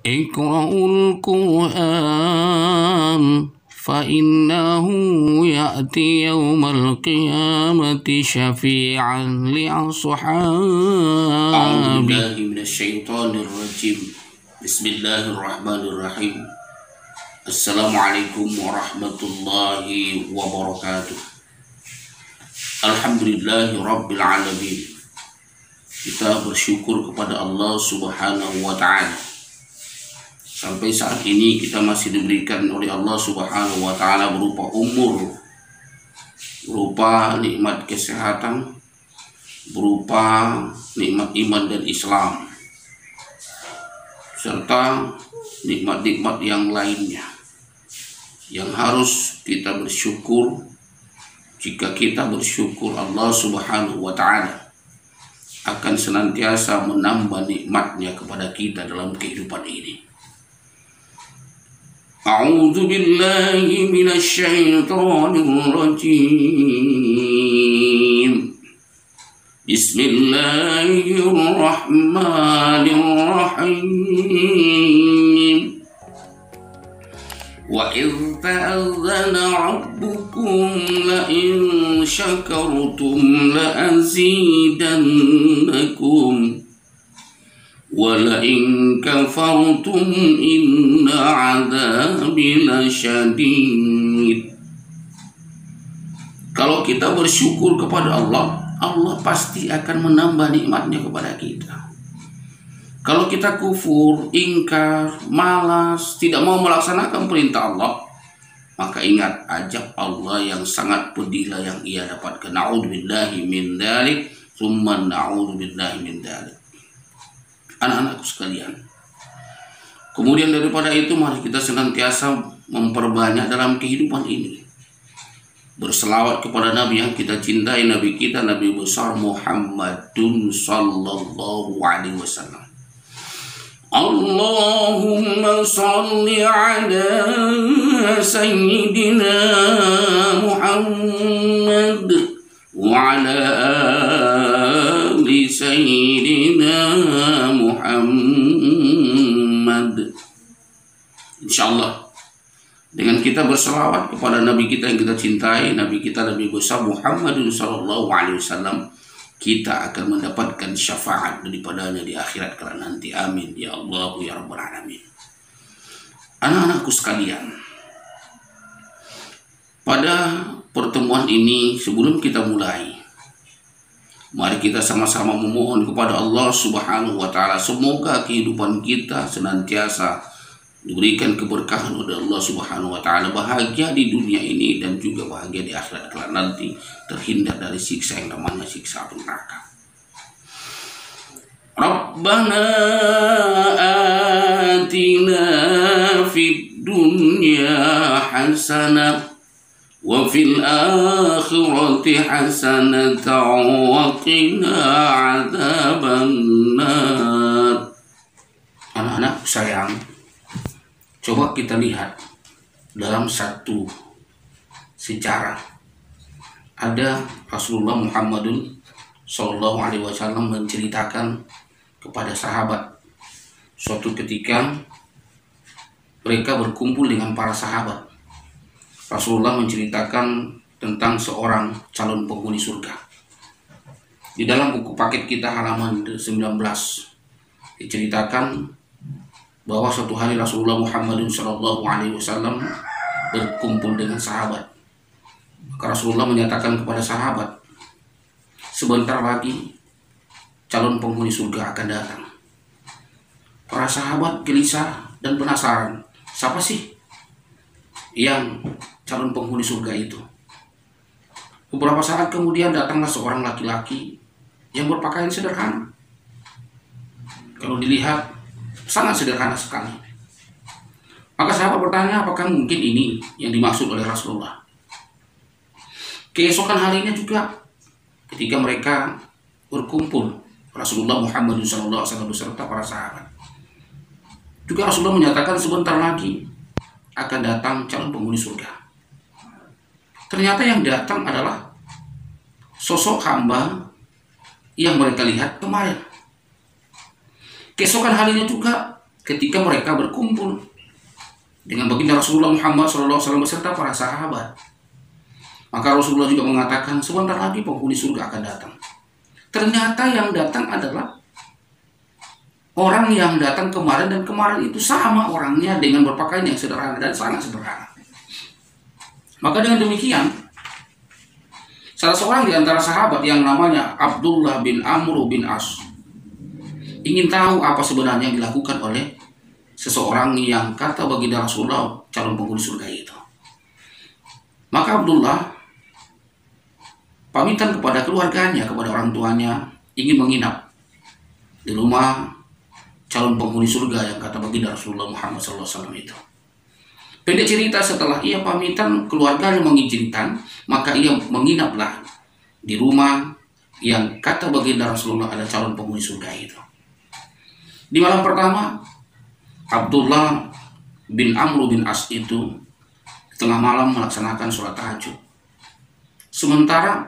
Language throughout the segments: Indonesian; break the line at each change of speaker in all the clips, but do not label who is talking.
اقرأوا القرآن فإنه يأتي يوم القيامة شفيعا لأصحابه.
أعوذ بالله من الشيطان الرجيم. بسم الله الرحمن الرحيم. Assalamualaikum warahmatullahi wabarakatuh. Alhamdulillahi rabbil alamin. Kita bersyukur kepada Allah subhanahu wa ta'ala. Sampai saat ini kita masih diberikan oleh Allah subhanahu wa ta'ala berupa umur, berupa nikmat kesehatan, berupa nikmat iman dan Islam, serta nikmat-nikmat yang lainnya yang harus kita bersyukur. Jika kita bersyukur, Allah subhanahu wa ta'ala akan senantiasa menambah nikmatnya kepada kita dalam kehidupan ini. A'udzu billahi minasy syaithanir rajim. Bismillahirrahmanirrahim. Wa idh ta'adzana rabbukum la in syakartum la azidannakum wa la in kafartum inna 'adzabi lasyadid. Kalau kita bersyukur kepada Allah, Allah pasti akan menambah nikmatnya kepada kita. Kalau kita kufur, ingkar, malas, tidak mau melaksanakan perintah Allah, maka ingat ajab Allah yang sangat pedihlah yang ia dapatkan. Na'udzubillahi min dzalik, tsumma na'udzubillahi min dzalik. Anak-anakku sekalian, kemudian daripada itu mari kita senantiasa memperbanyak dalam kehidupan ini berselawat kepada Nabi yang kita cintai, Nabi kita, Nabi besar Muhammadun sallallahu alaihi wasallam. Allahumma salli ala sayyidina Muhammad wa ala ali sayyidina Muhammad. Insyaallah dengan kita berselawat kepada Nabi kita yang kita cintai, Nabi kita, Nabi besar Muhammadun sallallahu alaihi wasallam, kita akan mendapatkan syafaat daripadanya di akhirat kelak nanti. Amin ya Allah ya Rabbal Alamin. Anak-anakku sekalian, pada pertemuan ini sebelum kita mulai, mari kita sama-sama memohon kepada Allah subhanahu wa ta'ala, semoga kehidupan kita senantiasa diberikan keberkahan oleh Allah subhanahu wa ta'ala, bahagia di dunia ini dan juga bahagia di akhirat kelak nanti, terhindar dari siksa yang namanya siksa api neraka. Rabbana atina fid dunya hasanah wa fil akhirati hasanatan wa qina adzabannar. Anak-anak sayang, coba kita lihat dalam satu sejarah, ada Rasulullah Muhammadun Sallallahu Alaihi Wasallam menceritakan kepada sahabat suatu ketika mereka berkumpul dengan para sahabat. Rasulullah menceritakan tentang seorang calon penghuni surga. Di dalam buku paket kita halaman 19 diceritakan bahwa suatu hari Rasulullah Muhammad Sallallahu Alaihi Wasallam berkumpul dengan sahabat. Maka Rasulullah menyatakan kepada sahabat, sebentar lagi calon penghuni surga akan datang. Para sahabat gelisah dan penasaran, siapa sih yang calon penghuni surga itu? Beberapa saat kemudian datanglah seorang laki-laki yang berpakaian sederhana. Kalau dilihat sangat sederhana sekali. Maka sahabat bertanya, apakah mungkin ini yang dimaksud oleh Rasulullah? Keesokan harinya juga ketika mereka berkumpul, Rasulullah Muhammad SAW beserta para sahabat, juga Rasulullah menyatakan sebentar lagi akan datang calon penghuni surga. Ternyata yang datang adalah sosok hamba yang mereka lihat kemarin. Keesokan harinya juga ketika mereka berkumpul dengan baginda Rasulullah Muhammad SAW beserta para sahabat. Maka Rasulullah juga mengatakan sebentar lagi penghuni surga akan datang. Ternyata yang datang adalah orang yang datang kemarin, dan kemarin itu sama orangnya dengan berpakaian yang sederhana dan sangat sederhana. Maka dengan demikian, salah seorang di antara sahabat yang namanya Abdullah bin Amr bin As ingin tahu apa sebenarnya yang dilakukan oleh seseorang yang kata baginda Rasulullah calon penghuni surga itu. Maka Abdullah pamitan kepada keluarganya, kepada orang tuanya, ingin menginap di rumah calon penghuni surga yang kata baginda Rasulullah Muhammad SAW itu. Pendek cerita, setelah ia pamitan, keluarganya mengizinkan, maka ia menginaplah di rumah yang kata baginda Rasulullah ada calon penghuni surga itu. Di malam pertama, Abdullah bin Amr bin As itu tengah malam melaksanakan sholat tahajud. Sementara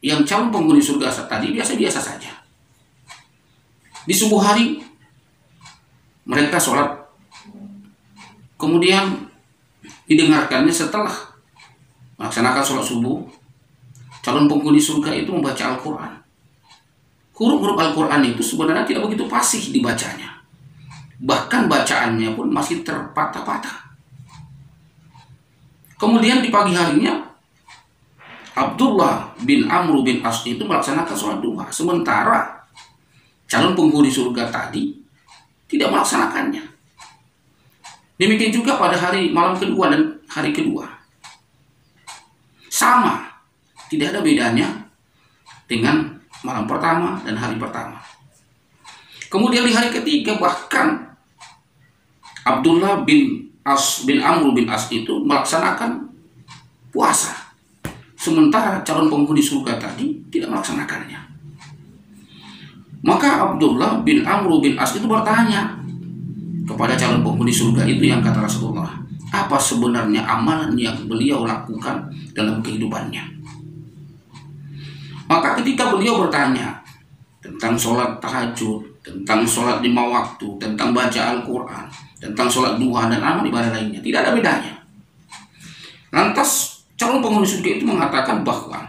yang calon penghuni surga tadi biasa-biasa saja. Di subuh hari mereka sholat, kemudian didengarkannya setelah melaksanakan sholat subuh, calon penghuni surga itu membaca Al-Quran. Huruf-huruf Al-Quran itu sebenarnya tidak begitu fasih dibacanya, bahkan bacaannya pun masih terpatah-patah. Kemudian di pagi harinya Abdullah bin Amr bin As itu melaksanakan sholat duha, sementara calon penghuni surga tadi tidak melaksanakannya. Demikian juga pada hari malam kedua dan hari kedua. Sama, tidak ada bedanya dengan malam pertama dan hari pertama. Kemudian di hari ketiga bahkan Abdullah bin Amr bin As itu melaksanakan puasa, sementara calon penghuni surga tadi tidak melaksanakannya. Maka Abdullah bin Amr bin As itu bertanya kepada calon penghuni surga itu yang kata Rasulullah, apa sebenarnya amalan yang beliau lakukan dalam kehidupannya. Maka ketika beliau bertanya tentang sholat tahajud, tentang sholat 5 waktu, tentang baca Al-Quran, tentang sholat duha dan amal ibadah lainnya, tidak ada bedanya. Lantas calon penghuni surga itu mengatakan bahwa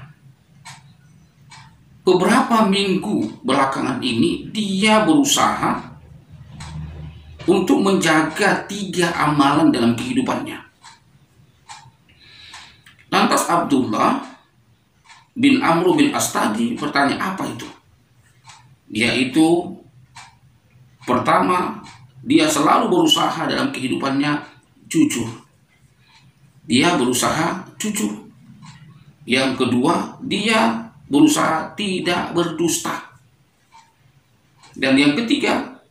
beberapa minggu belakangan ini dia berusaha untuk menjaga 3 amalan dalam kehidupannya. Lantas Abdullah bin Amr bin As tadi bertanya, apa itu? Yaitu pertama, dia selalu berusaha dalam kehidupannya jujur. Dia berusaha jujur. Yang kedua, dia berusaha tidak berdusta. Dan yang ketiga,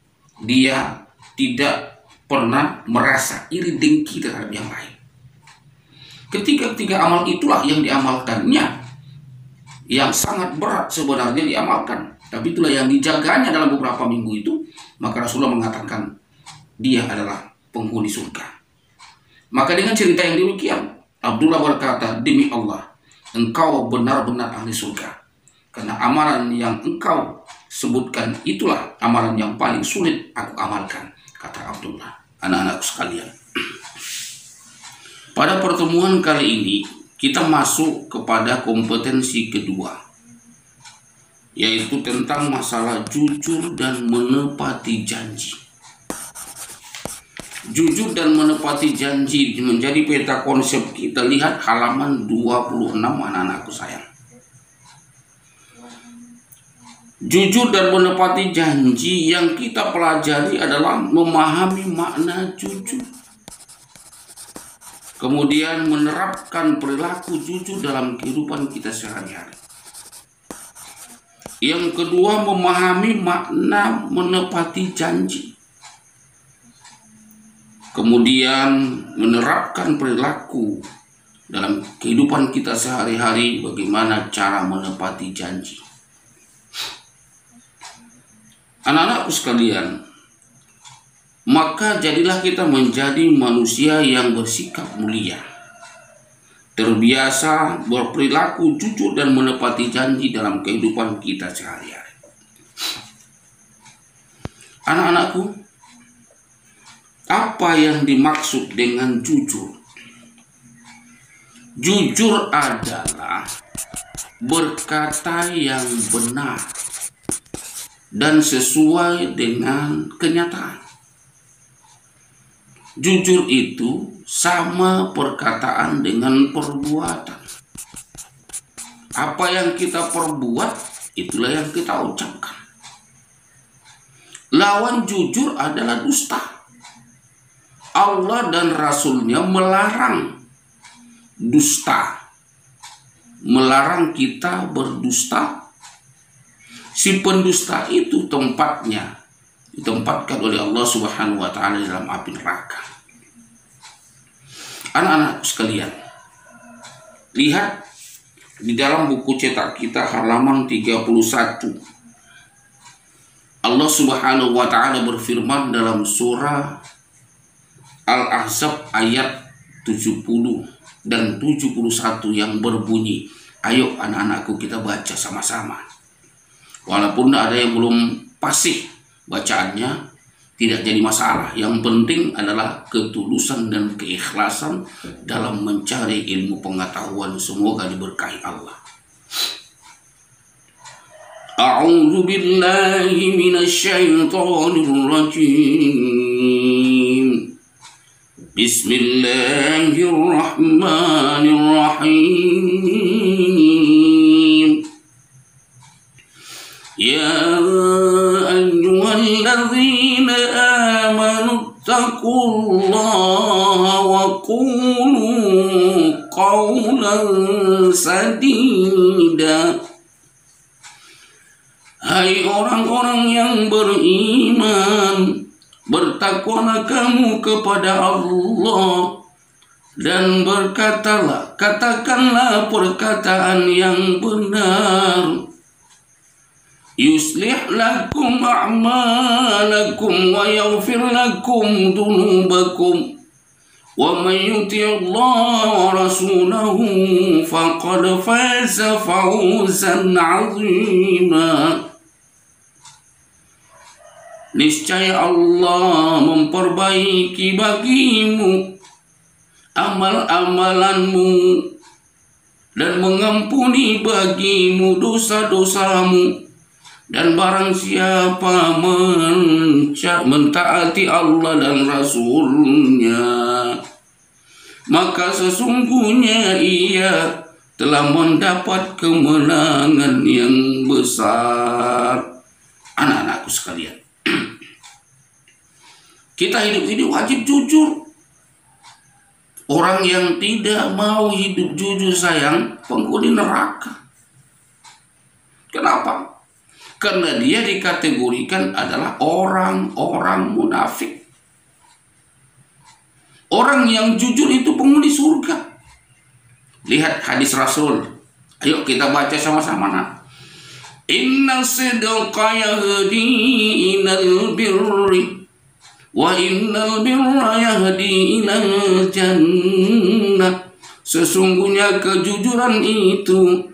dia tidak pernah merasa iri dengki terhadap yang lain. Ketiga amal itulah yang diamalkannya, yang sangat berat sebenarnya diamalkan, tapi itulah yang dijaganya dalam beberapa minggu itu. Maka Rasulullah mengatakan dia adalah penghuni surga. Maka dengan cerita yang demikian, Abdullah berkata, demi Allah, engkau benar-benar ahli surga, karena amalan yang engkau sebutkan itulah amalan yang paling sulit aku amalkan, kata Abdullah. Anak-anakku sekalian, pada pertemuan kali ini kita masuk kepada kompetensi kedua, yaitu tentang masalah jujur dan menepati janji. Jujur dan menepati janji menjadi peta konsep kita. Lihat halaman 26, anak-anakku sayang. Jujur dan menepati janji yang kita pelajari adalah memahami makna jujur, kemudian menerapkan perilaku jujur dalam kehidupan kita sehari-hari. Yang kedua, memahami makna menepati janji, kemudian menerapkan perilaku dalam kehidupan kita sehari-hari, bagaimana cara menepati janji. Anak-anakku sekalian, maka jadilah kita menjadi manusia yang bersikap mulia, terbiasa berperilaku jujur dan menepati janji dalam kehidupan kita sehari-hari. Anak-anakku, Apa yang dimaksud dengan jujur? Jujur adalah berkata yang benar dan sesuai dengan kenyataan. Jujur itu sama perkataan dengan perbuatan. Apa yang kita perbuat, itulah yang kita ucapkan. Lawan jujur adalah dusta. Allah dan Rasul-Nya melarang dusta, melarang kita berdusta. Si pendusta itu tempatnya ditempatkan oleh Allah Subhanahu wa Ta'ala dalam api neraka. Anak-anak sekalian, lihat di dalam buku cetak kita halaman 31. Allah Subhanahu wa Ta'ala berfirman dalam surah Al-Ahzab ayat 70 dan 71 yang berbunyi, ayo anak-anakku kita baca sama-sama. Walaupun ada yang belum fasih bacaannya, tidak jadi masalah. Yang penting adalah ketulusan dan keikhlasan dalam mencari ilmu pengetahuan. Semoga diberkahi Allah. A'udzu billahi minasyaitonir rajim. Bismillahirrahmanirrahim. Ya ayyuhalladzina amanu taqullaha wa qulu qawlan sadida. Hai orang-orang yang beriman, bertakwalah kamu kepada Allah dan katakanlah perkataan yang benar. Yuslih lakum a'malakum wa yaghfir lakum dhunubakum wa man yuti'illah wa rasulahu faqad faza fawzan 'azima. Niscaya Allah memperbaiki bagimu amal-amalanmu dan mengampuni bagimu dosa-dosamu. Dan barang siapa mentaati Allah dan Rasul-Nya, maka sesungguhnya ia telah mendapat kemenangan yang besar. Anak-anakku sekalian, kita hidup ini wajib jujur. Orang yang tidak mau hidup jujur, sayang, penghuni neraka. Kenapa? Karena dia dikategorikan adalah orang-orang munafik. Orang yang jujur itu penghuni surga. Lihat hadis Rasul. Ayo kita baca sama-sama, nak. Inna sidqa yahdi ilal birri wa innal birra yahdi ilal jannah. Sesungguhnya kejujuran itu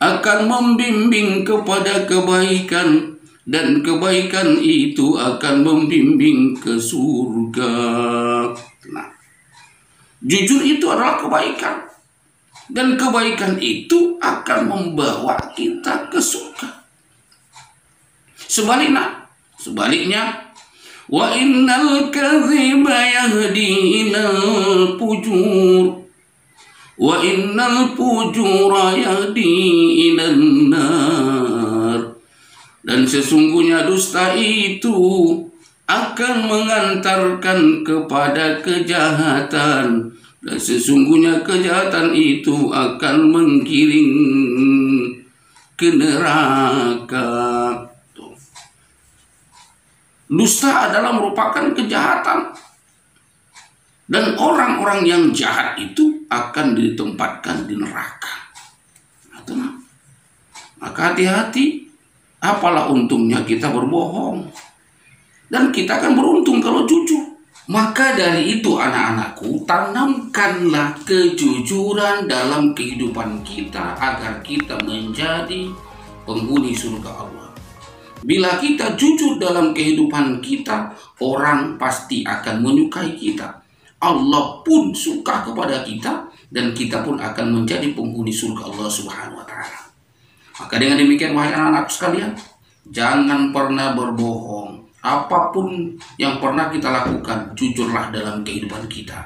akan membimbing kepada kebaikan, dan kebaikan itu akan membimbing ke surga. Nah, jujur itu adalah kebaikan, dan kebaikan itu akan membawa kita ke surga. Sebaliknya, wa innal kadhiba yahdi ilal fujur wa innal fujura yahdi ilan nar. Dan sesungguhnya dusta itu akan mengantarkan kepada kejahatan, dan sesungguhnya kejahatan itu akan menggiring ke neraka. Dusta adalah merupakan kejahatan, dan orang-orang yang jahat itu akan ditempatkan di neraka. Maka hati-hati, apalah untungnya kita berbohong, dan kita akan beruntung kalau jujur. Maka dari itu anak-anakku, tanamkanlah kejujuran dalam kehidupan kita agar kita menjadi penghuni surga Allah. Bila kita jujur dalam kehidupan kita, orang pasti akan menyukai kita. Allah pun suka kepada kita, dan kita pun akan menjadi penghuni surga Allah Subhanahu wa Ta'ala. Maka dengan demikian, wahai anak-anakku sekalian, jangan pernah berbohong. Apapun yang pernah kita lakukan, jujurlah dalam kehidupan kita.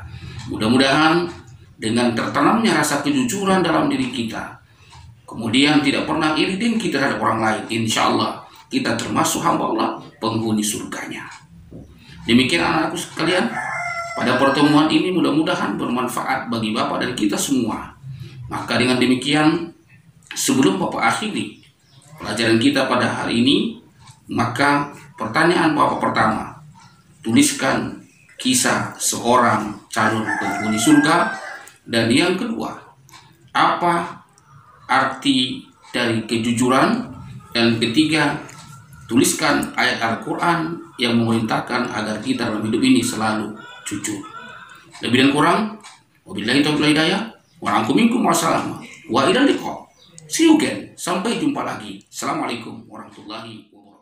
Mudah-mudahan dengan tertanamnya rasa kejujuran dalam diri kita, kemudian tidak pernah iri dengki terhadap orang lain, insya Allah kita termasuk hamba Allah, penghuni surganya. Demikian anak-anakku sekalian, pada pertemuan ini mudah-mudahan bermanfaat bagi Bapak dan kita semua. Maka dengan demikian, sebelum Bapak akhiri pelajaran kita pada hari ini, maka pertanyaan Bapak pertama, tuliskan kisah seorang calon penghuni surga. Dan yang kedua, apa arti dari kejujuran? Dan ketiga, tuliskan ayat Al-Quran yang memerintahkan agar kita dalam hidup ini selalu jujur. Lebih dan kurang, wabillahi taufiq wal hidayah, wa ankum minkum wassalam, wa ilal liqa. See you again. Sampai jumpa lagi. Assalamualaikum warahmatullahi wabarakatuh.